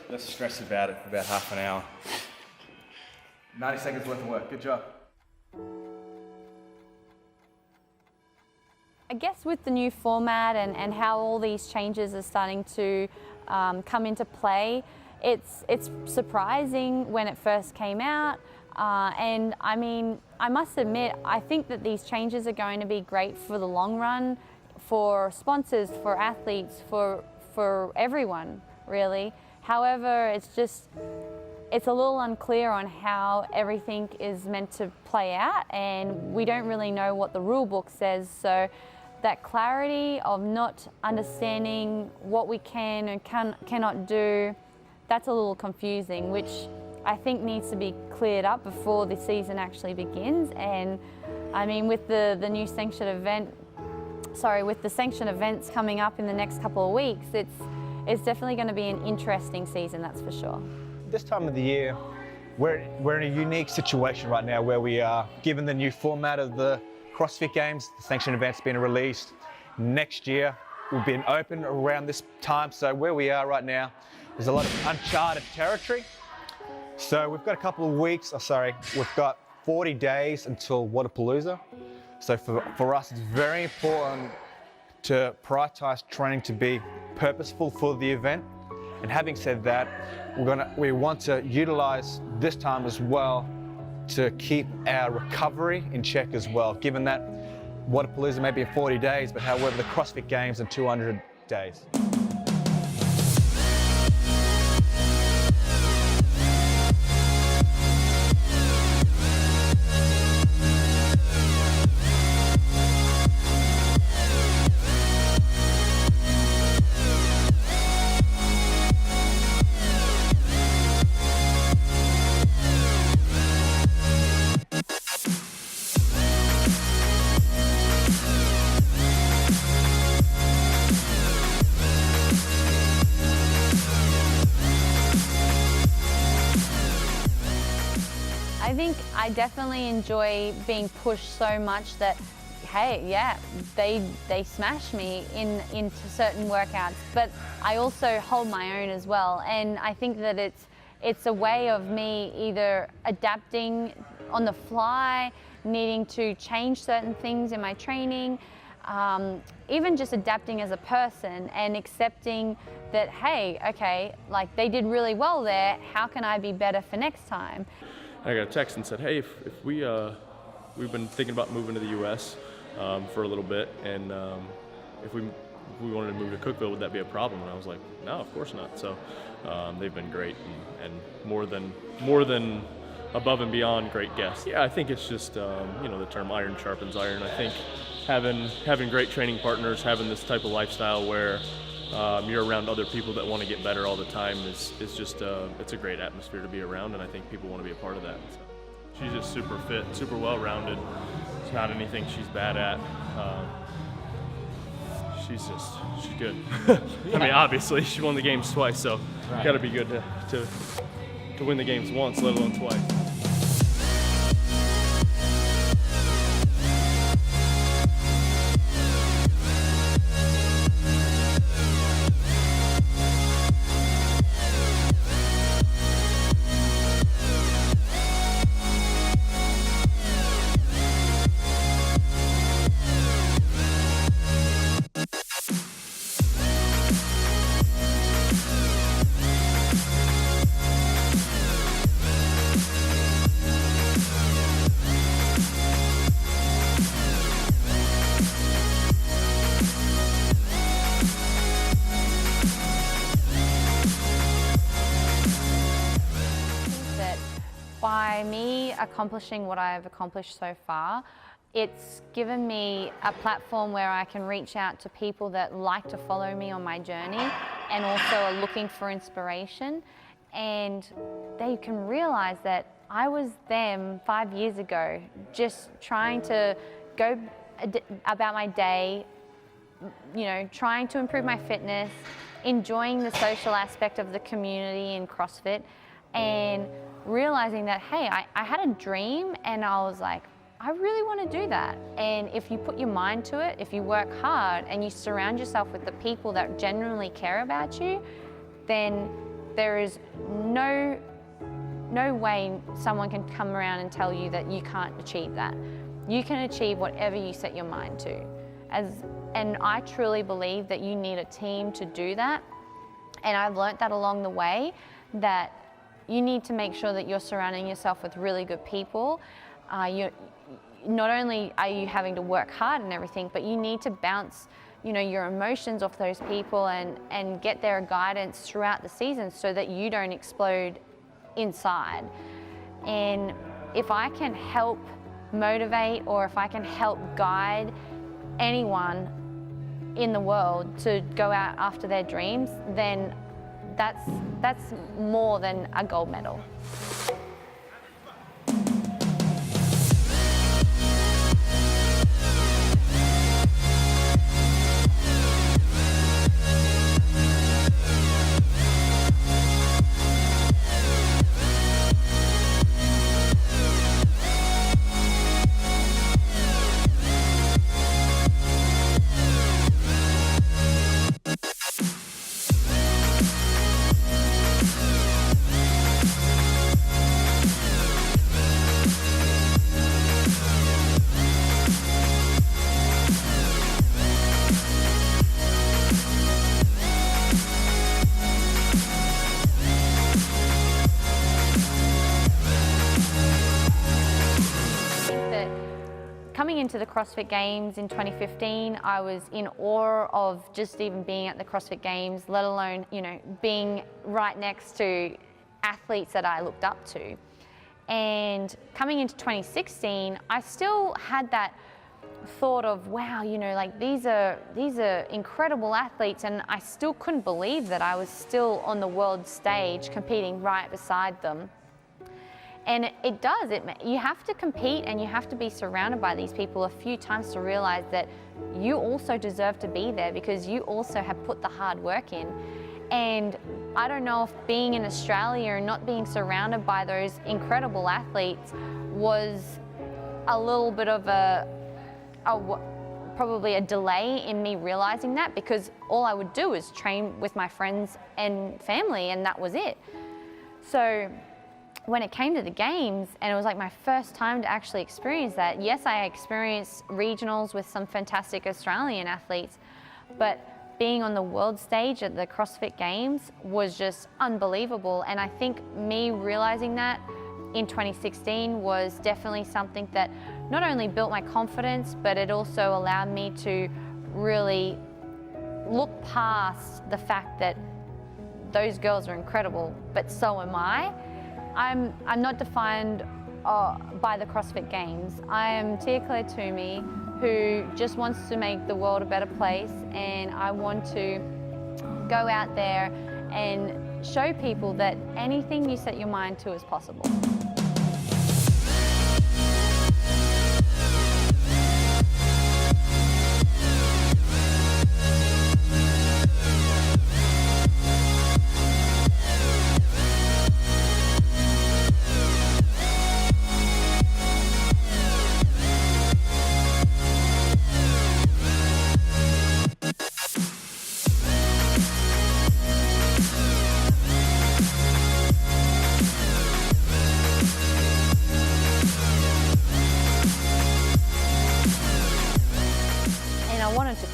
Let's stress about it for about half an hour. 90 seconds worth of work. Good job. I guess with the new format and how all these changes are starting to come into play, it's surprising when it first came out. And I mean, I must admit, I think that these changes are going to be great for the long run, for sponsors, for athletes, for everyone, really. However, it's a little unclear on how everything is meant to play out, and we don't really know what the rule book says. So that clarity of not understanding what we can and cannot do, that's a little confusing, which I think needs to be cleared up before the season actually begins. And I mean, with the new sanctioned event, with the sanctioned events coming up in the next couple of weeks, it's definitely going to be an interesting season, that's for sure. This time of the year, we're in a unique situation right now where we are, given the new format of the CrossFit Games, the sanctioned events being released. Next year will be open around this time, so where we are right now, there's a lot of uncharted territory. So we've got a couple of weeks, we've got 40 days until Wodapalooza. So for us, it's very important to prioritize training to be purposeful for the event. And having said that, we want to utilize this time as well to keep our recovery in check as well, given that Wodapalooza may be in 40 days, but however the CrossFit Games in 200 days. I think I definitely enjoy being pushed so much that, hey, yeah, they smash me into certain workouts, but I also hold my own as well. And I think that it's a way of me either adapting on the fly, needing to change certain things in my training, even just adapting as a person and accepting that, hey, okay, like they did really well there, how can I be better for next time? I got a text and said, hey, if we've been thinking about moving to the U.S. For a little bit, and if we wanted to move to Cookeville, would that be a problem? And I was like, no, of course not. So they've been great and more than above and beyond great guests. Yeah, I think it's just the term iron sharpens iron. I think having great training partners, having this type of lifestyle where you're around other people that want to get better all the time is just it's a great atmosphere to be around, and I think people want to be a part of that. So she's just super fit, super well-rounded. It's not anything she's bad at. She's good. I mean, obviously she won the games twice, so got to be good to win the games once, let alone twice. By me accomplishing what I've accomplished so far, it's given me a platform where I can reach out to people that like to follow me on my journey and also are looking for inspiration, and they can realize that I was them 5 years ago, just trying to go about my day, trying to improve my fitness, enjoying the social aspect of the community in CrossFit, and realizing that, hey, I had a dream, and I was like, I really want to do that. And if you put your mind to it, if you work hard and you surround yourself with the people that genuinely care about you, then there is no way someone can come around and tell you that you can't achieve that. You can achieve whatever you set your mind to. And I truly believe that you need a team to do that. And I've learnt that along the way, that you need to make sure that you're surrounding yourself with really good people. Not only are you having to work hard and everything, but you need to bounce, your emotions off those people and get their guidance throughout the season so that you don't explode inside. And if I can help motivate, or if I can help guide anyone in the world to go out after their dreams, then that's more than a gold medal. Coming into the CrossFit Games in 2015, I was in awe of just even being at the CrossFit Games, let alone, being right next to athletes that I looked up to. And coming into 2016, I still had that thought of, wow, these are incredible athletes, and I still couldn't believe that I was still on the world stage competing right beside them. And it does, you have to compete and you have to be surrounded by these people a few times to realize that you also deserve to be there, because you also have put the hard work in. And I don't know if being in Australia and not being surrounded by those incredible athletes was a little bit of probably a delay in me realizing that, because all I would do is train with my friends and family, and that was it. So when it came to the games, and it was like my first time to actually experience that, yes, I experienced regionals with some fantastic Australian athletes, but being on the world stage at the CrossFit Games was just unbelievable. And I think me realizing that in 2016 was definitely something that not only built my confidence, but it also allowed me to really look past the fact that those girls are incredible, but so am I. I'm not defined by the CrossFit Games. I am Tia-Clair Toomey, who just wants to make the world a better place, and I want to go out there and show people that anything you set your mind to is possible.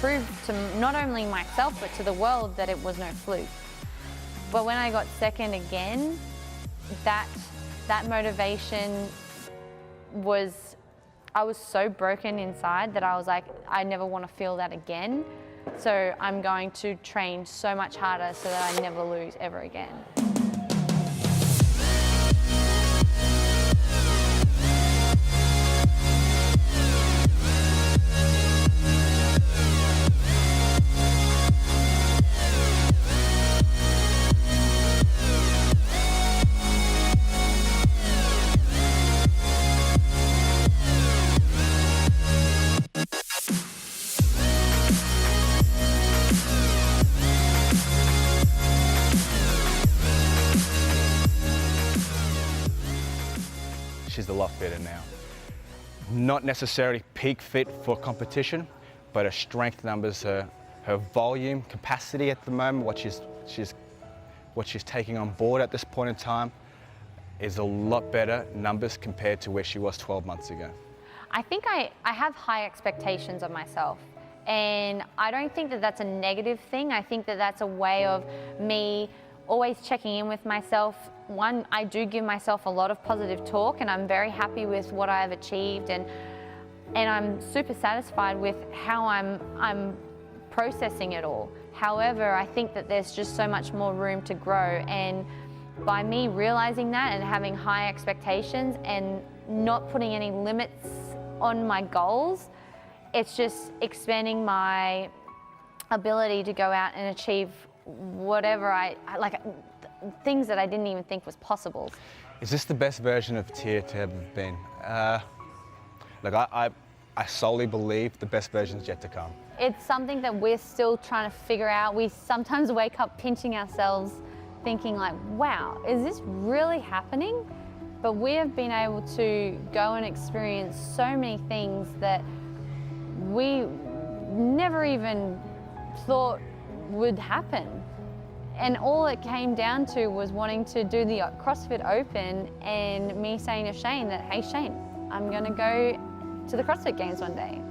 Prove to not only myself but to the world that it was no fluke. But when I got second again, that motivation was, I was so broken inside that I was like, I never want to feel that again. So I'm going to train so much harder so that I never lose ever again. She's a lot better now. not necessarily peak fit for competition, but her strength numbers, her volume, capacity at the moment, what she's taking on board at this point in time, is a lot better numbers compared to where she was 12 months ago. I think I have high expectations of myself, and I don't think that that's a negative thing. I think that that's a way of me always checking in with myself. One, I do give myself a lot of positive talk, and I'm very happy with what I've achieved, and I'm super satisfied with how I'm processing it all. However, I think that there's just so much more room to grow, and by me realizing that and having high expectations and not putting any limits on my goals, it's just expanding my ability to go out and achieve whatever I like, things that I didn't even think was possible. Is this the best version of Tia to have been? Look, I solely believe the best version's yet to come. It's something that we're still trying to figure out. We sometimes wake up pinching ourselves thinking like, wow, is this really happening? But we have been able to go and experience so many things that we never even thought would happen. And all it came down to was wanting to do the CrossFit Open and me saying to Shane that, hey Shane, I'm gonna go to the CrossFit Games one day.